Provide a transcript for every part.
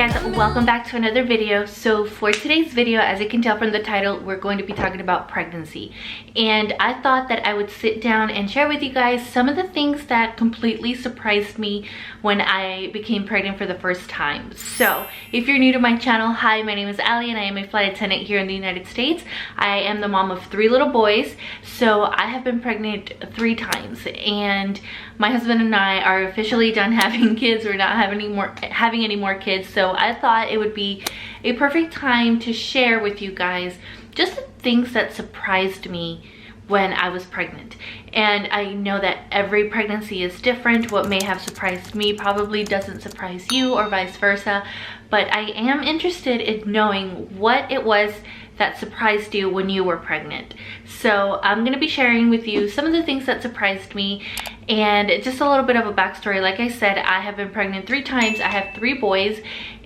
guys, welcome back to another video. So for today's video, as you can tell from the title, we're going to be talking about pregnancy. And I thought that I would sit down and share with you guys some of the things that completely surprised me when I became pregnant for the first time. So if you're new to my channel, hi, my name is Allie and I am a flight attendant here in the United States. I am the mom of 3 little boys. So I have been pregnant 3 times and my husband and I are officially done having kids. We're not having any more kids. So I thought it would be a perfect time to share with you guys just the things that surprised me when I was pregnant. And I know that every pregnancy is different. What may have surprised me probably doesn't surprise you, or vice versa. But I am interested in knowing what it was that surprised you when you were pregnant. So I'm gonna be sharing with you some of the things that surprised me and just a little bit of a backstory. Like I said, I have been pregnant 3 times. I have 3 boys,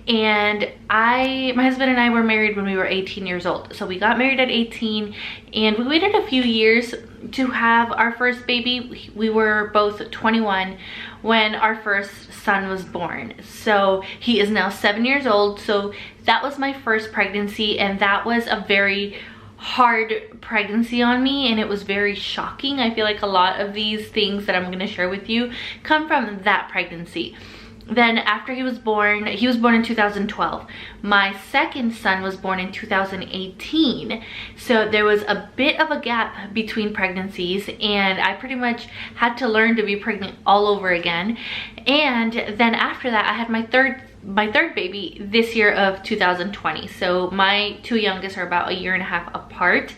and my husband and I were married when we were 18 years old. So we got married at 18 and we waited a few years to have our first baby. We were both 21 when our first son was born. So he is now 7 years old. So that was my first pregnancy, and that was a very hard pregnancy on me, and it was very shocking. I feel like a lot of these things that I'm going to share with you come from that pregnancy. Then after he was born in 2012. My second son was born in 2018. So there was a bit of a gap between pregnancies, and I pretty much had to learn to be pregnant all over again. And then after that, I had my third baby this year of 2020. So my 2 youngest are about 1.5 years apart.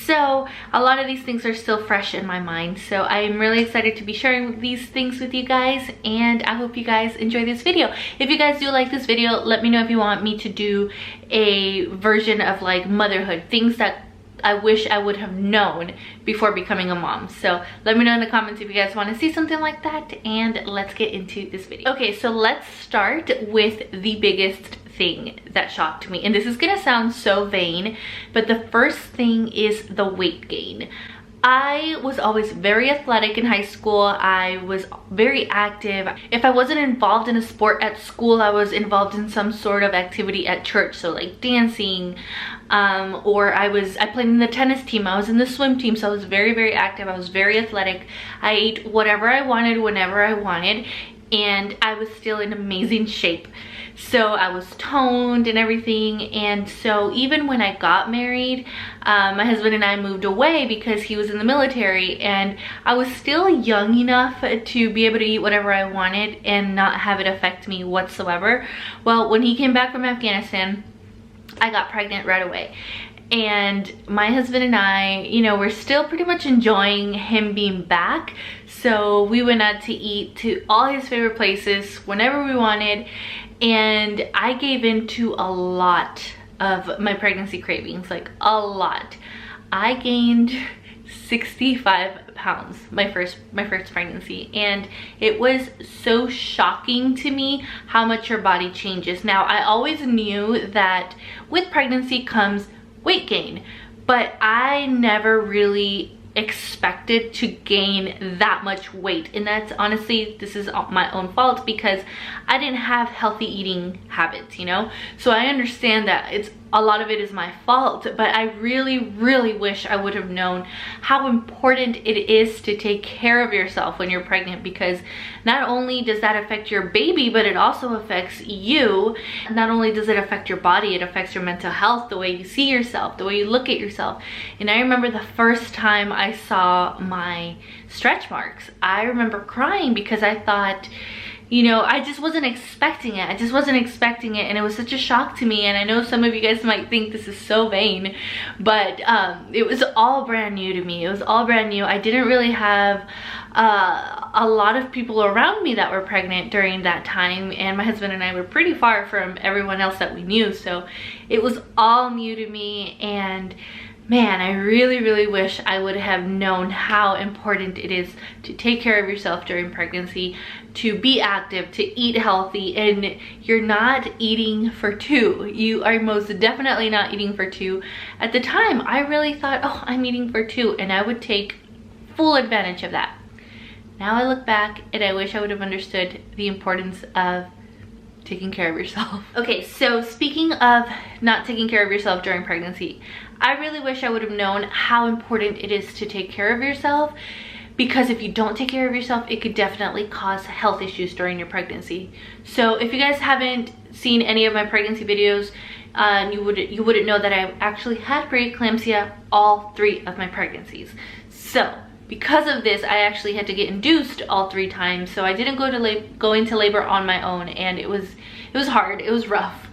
So a lot of these things are still fresh in my mind. So I'm really excited to be sharing these things with you guys, and I hope you guys enjoy this video. If you guys do like this video, let me know if you want me to do a version of like motherhood, things that I wish I would have known before becoming a mom. So let me know in the comments if you guys want to see something like that, and let's get into this video. Okay, so let's start with the biggest thing that shocked me. And this is gonna sound so vain, but the first thing is the weight gain. I was always very athletic in high school. I was very active. If I wasn't involved in a sport at school, I was involved in some sort of activity at church. So like dancing, or I played in the tennis team. I was in the swim team. So I was very, very active. I was very athletic. I ate whatever I wanted, whenever I wanted. And I was still in amazing shape. So I was toned and everything. And so even when I got married, my husband and I moved away because he was in the military, and I was still young enough to be able to eat whatever I wanted and not have it affect me whatsoever. Well, when he came back from Afghanistan, I got pregnant right away. And my husband and I, you know, we're still pretty much enjoying him being back. So we went out to eat to all his favorite places whenever we wanted. And I gave in to a lot of my pregnancy cravings, like a lot. I gained 65 pounds my first pregnancy, and it was so shocking to me how much your body changes. Now, I always knew that with pregnancy comes weight gain, but I never really expected to gain that much weight. And that's honestly, this is my own fault because I didn't have healthy eating habits, you know. So I understand that a lot of it is my fault, but I really, really wish I would have known how important it is to take care of yourself when you're pregnant, because not only does that affect your baby, but it also affects you. Not only does it affect your body, it affects your mental health, the way you see yourself, the way you look at yourself. And I remember the first time I saw my stretch marks, I remember crying because I thought, you know, I just wasn't expecting it. And it was such a shock to me. And I know some of you guys might think this is so vain, but it was all brand new to me. It was all brand new. I didn't really have a lot of people around me that were pregnant during that time, and my husband and I were pretty far from everyone else that we knew. So it was all new to me, and man, I really, really wish I would have known how important it is to take care of yourself during pregnancy, to be active, to eat healthy. And you're not eating for 2. You are most definitely not eating for 2. At the time, I really thought, oh, I'm eating for 2, and I would take full advantage of that. Now I look back and I wish I would have understood the importance of taking care of yourself. Okay, so speaking of not taking care of yourself during pregnancy, I really wish I would have known how important it is to take care of yourself, because if you don't take care of yourself, it could definitely cause health issues during your pregnancy. So if you guys haven't seen any of my pregnancy videos, you wouldn't know that I actually had preeclampsia all 3 of my pregnancies. So because of this, I actually had to get induced all 3 times. So I didn't go into labor on my own, and it was hard. It was rough.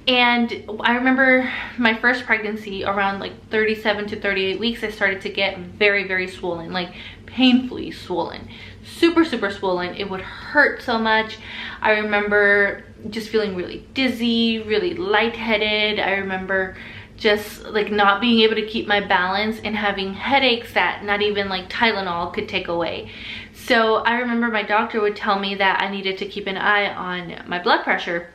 And I remember my first pregnancy, around like 37 to 38 weeks, I started to get very, very swollen, like painfully swollen, super swollen. It would hurt so much. I remember just feeling really dizzy, really lightheaded. I remember just like not being able to keep my balance and having headaches that not even like Tylenol could take away. So I remember my doctor would tell me that I needed to keep an eye on my blood pressure.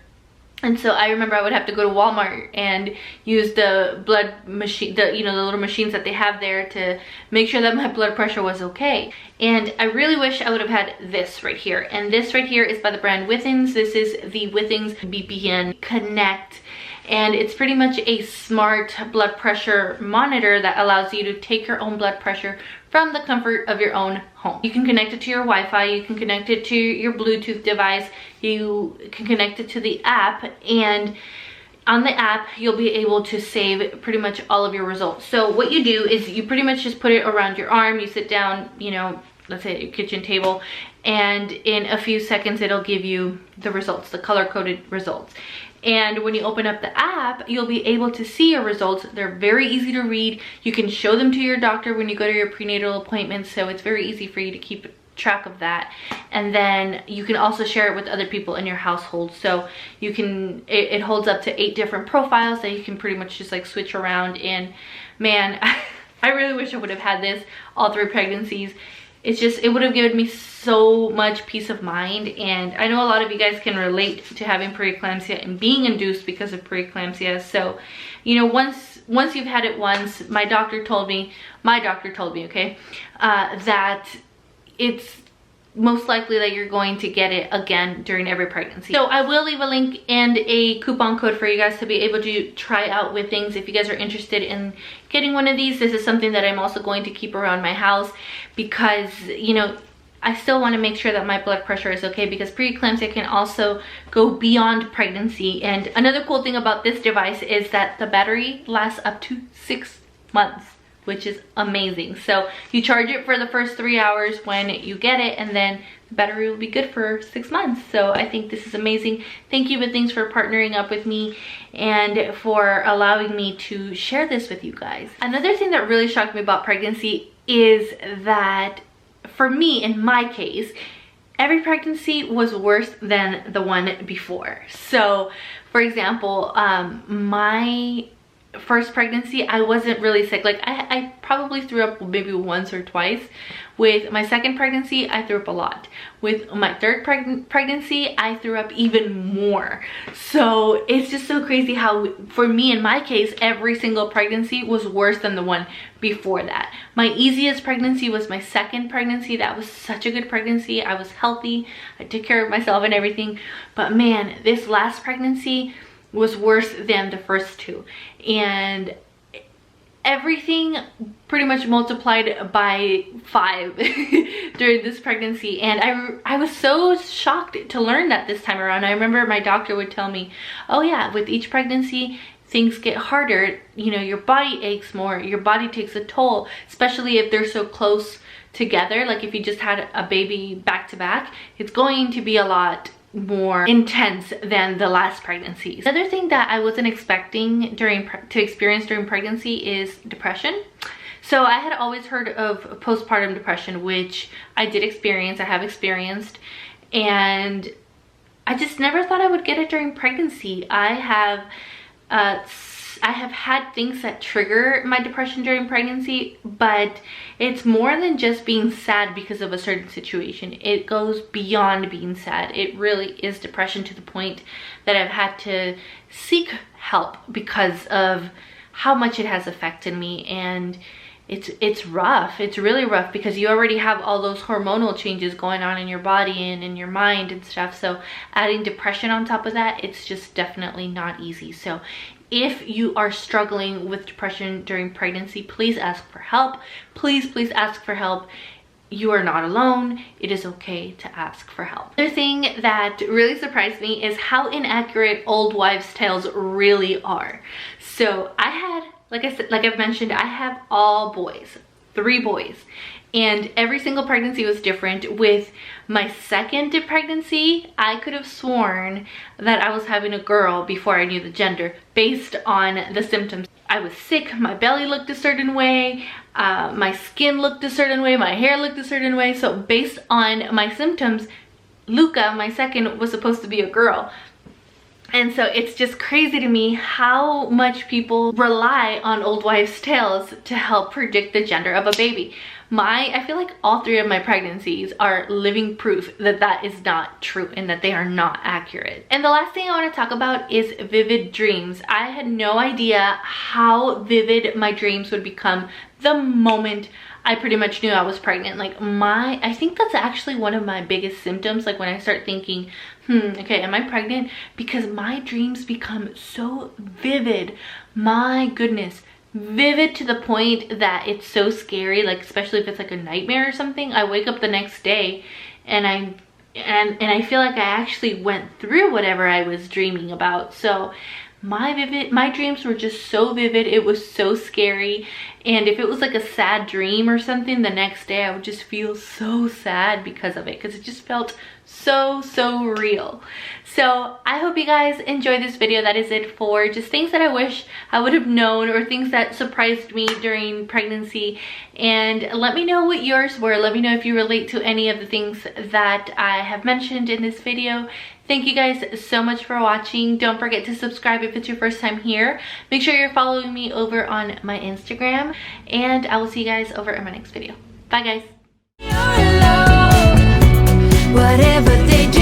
And so I remember I would have to go to Walmart and use the blood machine, the little machines that they have there, to make sure that my blood pressure was okay. And I really wish I would have had this right here. And this right here is by the brand Withings. This is the Withings BPN Connect. And it's pretty much a smart blood pressure monitor that allows you to take your own blood pressure from the comfort of your own home. You can connect it to your Wi-Fi, you can connect it to your Bluetooth device, you can connect it to the app, and on the app you'll be able to save pretty much all of your results. So what you do is you pretty much just put it around your arm, you sit down, let's say at your kitchen table, and in a few seconds it'll give you the results, the color-coded results. And when you open up the app, you'll be able to see your results. They're very easy to read. You can show them to your doctor when you go to your prenatal appointments, so it's very easy for you to keep track of that. And then you can also share it with other people in your household. So you can, it holds up to 8 different profiles that you can pretty much just like switch around. And man, I really wish I would have had this all 3 pregnancies. It's just, it would have given me so much peace of mind. And I know a lot of you guys can relate to having preeclampsia and being induced because of preeclampsia. So, once you've had it once, my doctor told me, okay, that it's most likely that you're going to get it again during every pregnancy. So I will leave a link and a coupon code for you guys to be able to try out Withings if you guys are interested in getting one of these. This is something that I'm also going to keep around my house because, I still want to make sure that my blood pressure is okay, because preeclampsia can also go beyond pregnancy. And another cool thing about this device is that the battery lasts up to 6 months, which is amazing. So you charge it for the first 3 hours when you get it, and then the battery will be good for 6 months. So I think this is amazing. Thank you, Withings, for partnering up with me and for allowing me to share this with you guys. Another thing that really shocked me about pregnancy is that, for me, in my case, every pregnancy was worse than the one before. So, for example, my first pregnancy, I wasn't really sick. Like I probably threw up maybe once or twice. With my second pregnancy, I threw up a lot. With my third pregnancy, I threw up even more. So it's just so crazy how, for me, in my case, every single pregnancy was worse than the one before that. My easiest pregnancy was my second pregnancy. That was such a good pregnancy. I was healthy, I took care of myself and everything. But man, this last pregnancy was worse than the first 2. And everything pretty much multiplied by 5 during this pregnancy. And I was so shocked to learn that this time around. I remember my doctor would tell me, oh yeah, with each pregnancy things get harder, your body aches more, your body takes a toll, especially if they're so close together. Like if you just had a baby back to back, it's going to be a lot more intense than the last pregnancies. Another thing that I wasn't expecting to experience during pregnancy is depression. So I had always heard of postpartum depression, which I did experience, I have experienced, and I just never thought I would get it during pregnancy. I have had things that trigger my depression during pregnancy, but it's more than just being sad because of a certain situation. It goes beyond being sad. It really is depression, to the point that I've had to seek help because of how much it has affected me. And it's rough. It's really rough because you already have all those hormonal changes going on in your body and in your mind and stuff. So adding depression on top of that, it's just definitely not easy. So if you are struggling with depression during pregnancy, please ask for help. Please ask for help. You are not alone. It is okay to ask for help. Another thing that really surprised me is how inaccurate old wives' tales really are. So I had, like I said, like I've mentioned, I have all boys, 3 boys. And every single pregnancy was different. With my second pregnancy, I could have sworn that I was having a girl before I knew the gender based on the symptoms. I was sick, my belly looked a certain way, my skin looked a certain way, my hair looked a certain way. So based on my symptoms, Luca, my second, was supposed to be a girl. And so it's just crazy to me how much people rely on old wives' tales to help predict the gender of a baby. I feel like all 3 of my pregnancies are living proof that that is not true and that they are not accurate. And the last thing I want to talk about is vivid dreams. I had no idea how vivid my dreams would become the moment I pretty much knew I was pregnant. Like I think that's actually one of my biggest symptoms, like when I start thinking, okay, am I pregnant? Because my dreams become so vivid. My goodness. Vivid to the point that it's so scary, like especially if it's like a nightmare or something. I wake up the next day and I feel like I actually went through whatever I was dreaming about. So my dreams were just so vivid. It was so scary. And if it was like a sad dream or something, the next day I would just feel so sad because of it, because it just felt so real. So I hope you guys enjoyed this video. That is it for just things that I wish I would have known or things that surprised me during pregnancy. And let me know what yours were. Let me know if you relate to any of the things that I have mentioned in this video. Thank you guys so much for watching. Don't forget to subscribe if it's your first time here. Make sure you're following me over on my Instagram, and I will see you guys over in my next video. Bye guys. Whatever they do.